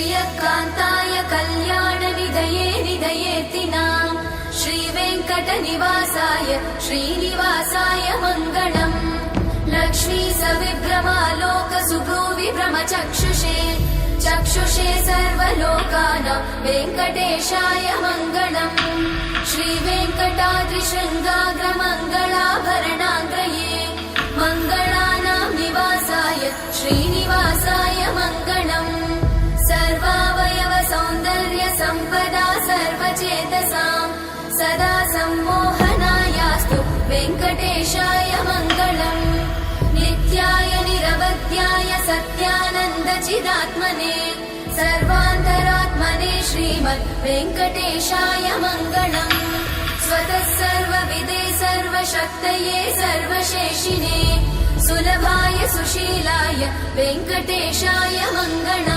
श्रियकान्ताय कल्याणनिधये निधयेतिनाम् श्रीवेङ्कटनिवासाय श्रीनिवासाय मङ्गलम् लक्ष्मी सविभ्रमालोक सुभ्रूविभ्रमचक्षुषे चक्षुषे सर्वलोकानां वेङ्कटेशाय मङ्गलम् श्रीवेङ्कटाद्रिशृङ्गाग्रमङ्गलाभरणाङ्गये मङ्गलानां निवासाय श्रीनिवासाय मङ्गलम् सर्वावयव सौन्दर्य सम्पदा सर्वचेतसां सदा सम्मोहनायास्तु वेङ्कटेशाय मङ्गलम् नित्याय निरवध्याय सत्यानन्दचिदात्मने सर्वान्तरात्मने श्रीमद् वेङ्कटेशाय मङ्गलम् स्वतः सर्वविदे सर्वशक्तये सर्वशेषिने सुलभाय सुशीलाय वेङ्कटेशाय मङ्गलम्।